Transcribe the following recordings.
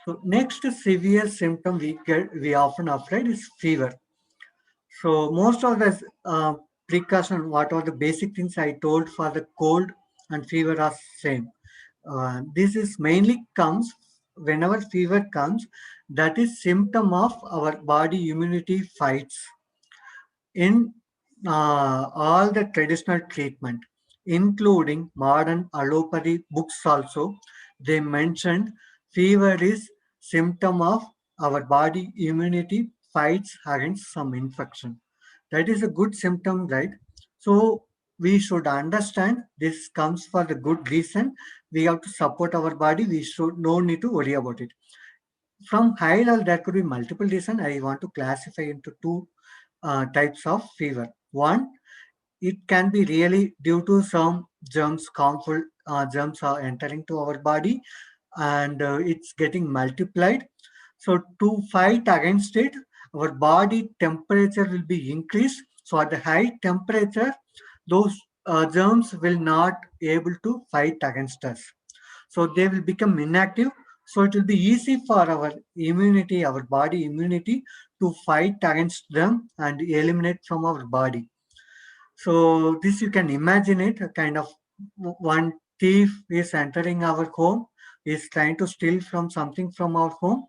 So next severe symptom we often afraid is fever. So most of the precaution, what are the basic things I told for the cold and fever are same. This is mainly comes whenever fever comes. That is symptom of our body immunity fights in all the traditional treatment, including modern allopathy books also. They mentioned fever is symptom of our body immunity fights against some infection. That is a good symptom, right? So we should understand this comes for the good reason. We have to support our body. We should no need to worry about it. From high level, there could be multiple reasons. I want to classify into two types of fever. One, it can be really due to some germs, harmful germs are entering to our body, and it's getting multiplied. So to fight against it, our body temperature will be increased. So at the high temperature, those germs will not able to fight against us. So they will become inactive. So it will be easy for our immunity, our body immunity, to fight against them and eliminate from our body. So this you can imagine it, a kind of one thief is entering our home, is trying to steal from something from our home.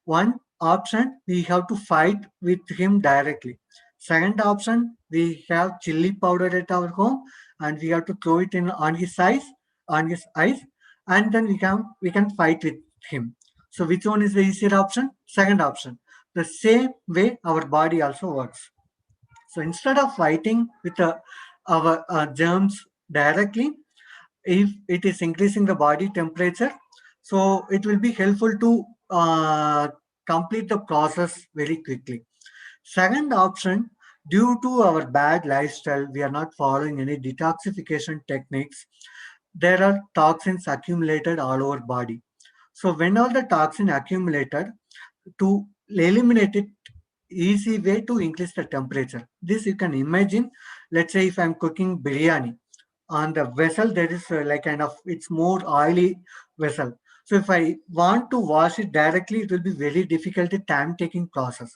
One option, we have to fight with him directly. Second option, we have chili powder at our home and we have to throw it in on his eyes, and then we can fight with him. So which one is the easier option? Second option. The same way our body also works. So instead of fighting with our germs directly, if it is increasing the body temperature, so it will be helpful to complete the process very quickly. Second option, due to our bad lifestyle, we are not following any detoxification techniques. There are toxins accumulated all over body. So when all the toxin accumulated, to eliminate it, easy way to increase the temperature. This you can imagine. Let's say if I'm cooking biryani, on the vessel there is like kind of it's more oily vessel. So if I want to wash it directly, it will be very difficult, a time taking process.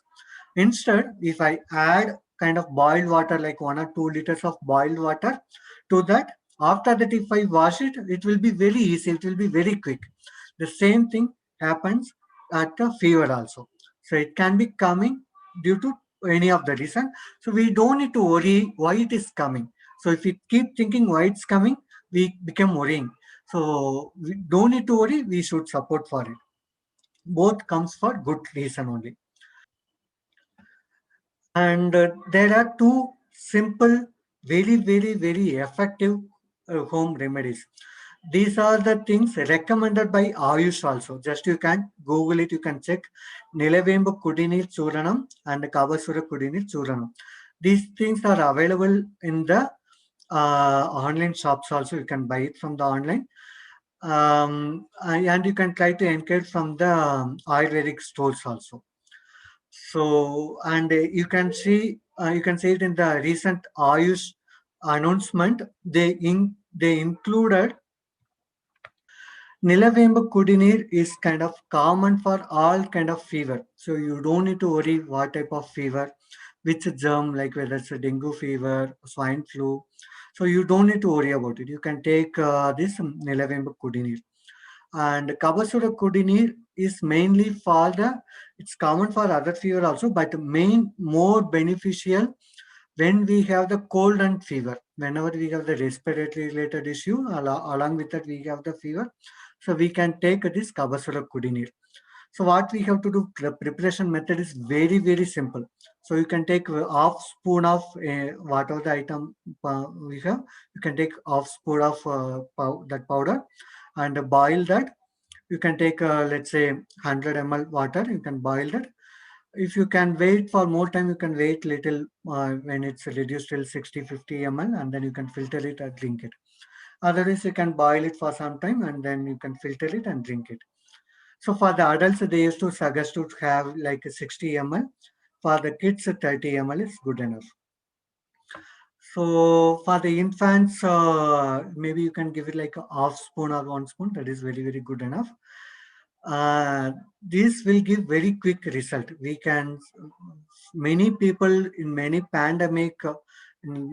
Instead, if I add kind of boiled water, like 1 or 2 liters of boiled water to that, after that if I wash it, it will be very easy, it will be very quick. The same thing happens at the fever also. So it can be coming due to any of the reason. So we don't need to worry why it is coming. So if we keep thinking why it's coming, we become worrying. So we don't need to worry, we should support for it. Both comes for good reason only. And there are two simple, very, very, very effective home remedies. These are the things recommended by Ayush also. Just you can Google it, you can check Nilavembu Kudinir Churanam and Kavasura Kudinir Churanam. These things are available in the online shops also. You can buy it from the online. And you can try to encourage from the Ayurvedic stores also. So, and you can see it in the recent Ayush announcement. They included Nilavemba Kudineer is kind of common for all kind of fever. So you don't need to worry what type of fever, which germ, like whether it's a dengue fever, swine flu. So you don't need to worry about it. You can take this Nilavemba Kudineer. And Kabasura Kudinir is mainly for it's common for other fever also, but main more beneficial when we have the cold and fever. Whenever we have the respiratory related issue, along with that we have the fever, so we can take this Kabasura Kudinir. So what we have to do, the preparation method is very, very simple. So you can take half spoon of whatever the item we have, you can take half spoon of that powder and boil that. You can take, let's say, 100 ml water, you can boil that. If you can wait for more time, you can wait little when it's reduced till 60, 50 ml, and then you can filter it and drink it. Otherwise, you can boil it for some time and then you can filter it and drink it. So for the adults, they used to suggest to have like a 60 ml. For the kids, 30 ml is good enough. So for the infants, maybe you can give it like a half spoon or 1 spoon. That is very, very good enough. uh, this will give very quick result. We can, many people in many pandemic,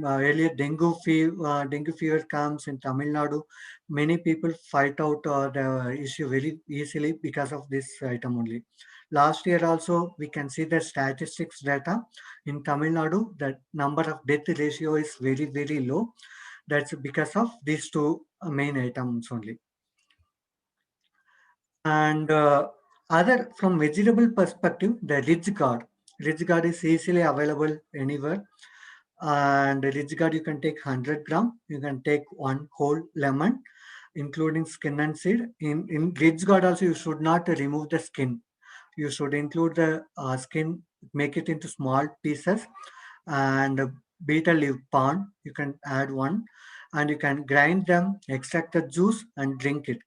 earlier dengue fever comes in Tamil Nadu. Many people fight out the issue very easily because of this item only. Last year also we can see the statistics data in Tamil Nadu. The number of death ratio is very very low. That's because of these two main items only. And other from vegetable perspective, the ridge guard is easily available anywhere. And ridge guard, you can take 100 gram. You can take one whole lemon, including skin and seed. In ridge guard also, you should not remove the skin. You should include the skin, make it into small pieces, and beet a leaf pan. You can add one, and you can grind them, extract the juice, and drink it.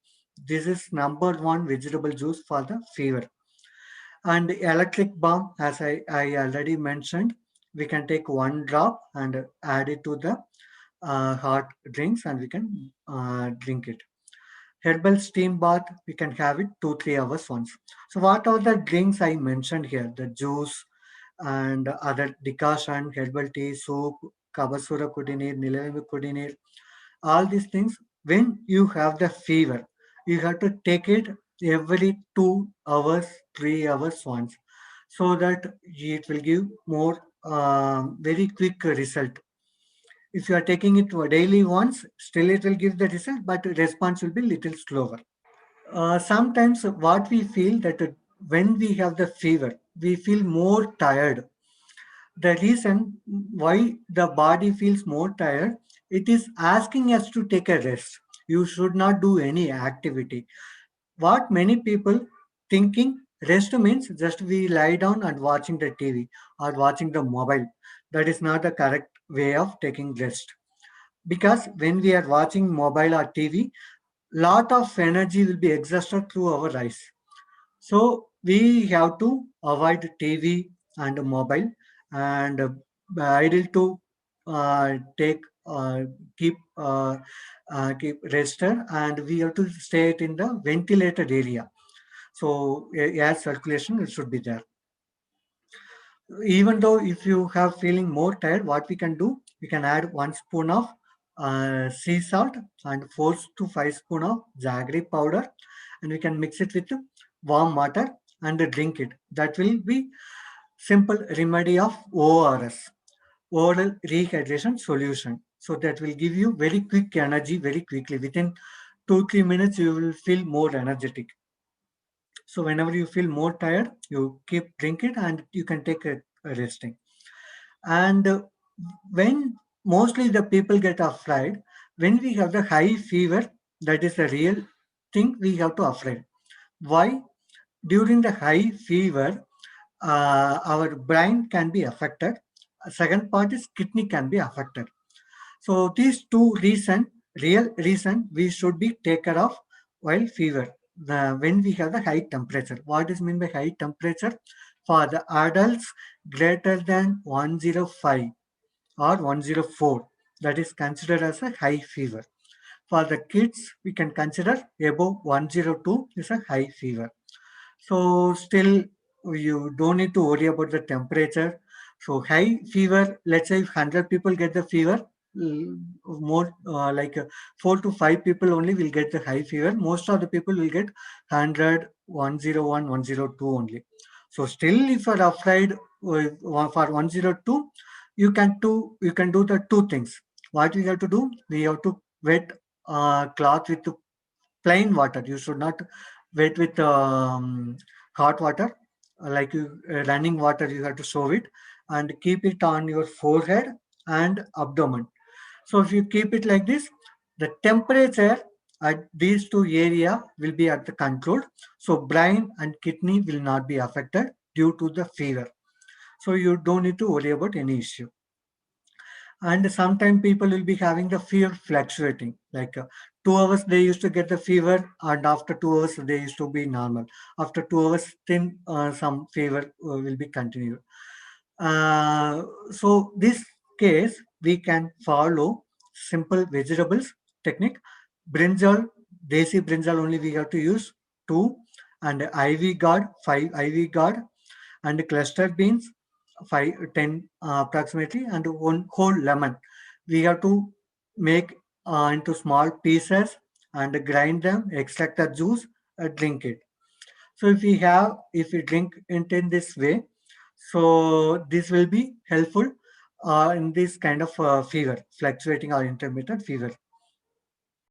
This is number one vegetable juice for the fever. And the electric balm, as I already mentioned, we can take one drop and add it to the hot drinks, and we can drink it. Herbal steam bath, we can have it 2-3 hours once. So what are the drinks I mentioned here? The juice and other decoction, herbal tea, soup, kabasura kudineer, nilavembu kudineer, all these things. When you have the fever, you have to take it every 2 hours, 3 hours once, so that it will give more very quick result. If you are taking it daily once, still it will give the result, but response will be little slower. Sometimes what we feel that when we have the fever, we feel more tired. The reason why the body feels more tired, it is asking us to take a rest. You should not do any activity. What many people thinking rest means just we lie down and watching the TV or watching the mobile. That is not the correct way of taking rest. Because when we are watching mobile or TV, lot of energy will be exhausted through our eyes. So we have to avoid TV and mobile, and idle to take keep rested, and we have to stay it in the ventilated area. So air circulation should be there. Even though if you have feeling more tired, what we can do, we can add 1 spoon of sea salt and 4 to 5 spoon of jaggery powder, and we can mix it with warm water and drink it. That will be simple remedy of ORS, oral rehydration solution. So that will give you very quick energy very quickly. Within 2-3 minutes you will feel more energetic. So whenever you feel more tired, you keep drink it and you can take a resting. And when mostly the people get afraid, when we have the high fever, that is the real thing we have to afraid. Why? During the high fever, our brain can be affected. Second part is kidney can be affected. So these two reason, real reason, we should be take care of while fever. When we have the high temperature. What is mean by high temperature? For the adults greater than 105 or 104, that is considered as a high fever. For the kids, we can consider above 102 is a high fever. So still you don't need to worry about the temperature. So high fever, let's say if 100 people get the fever, more like 4 to 5 people only will get the high fever. Most of the people will get 100, 101, 102 only. So still if you're afraid for 102, you can do the two things. What we have to do? We have to wet cloth with plain water. You should not wet with hot water. Like running water, you have to soak it and keep it on your forehead and abdomen. So if you keep it like this, the temperature at these two area will be at the control. So brain and kidney will not be affected due to the fever. So you don't need to worry about any issue. And sometimes people will be having the fever fluctuating, like 2 hours they used to get the fever, and after 2 hours they used to be normal. After 2 hours then some fever will be continued. So this case we can follow simple vegetables technique. Brinjal, desi brinjal only we have to use two, and ivy gourd, 5 ivy gourd, and clustered beans, 5, 10 approximately, and one whole lemon. We have to make into small pieces and grind them, extract the juice, drink it. So if we drink it in this way, so this will be helpful in this kind of fever, fluctuating or intermittent fever.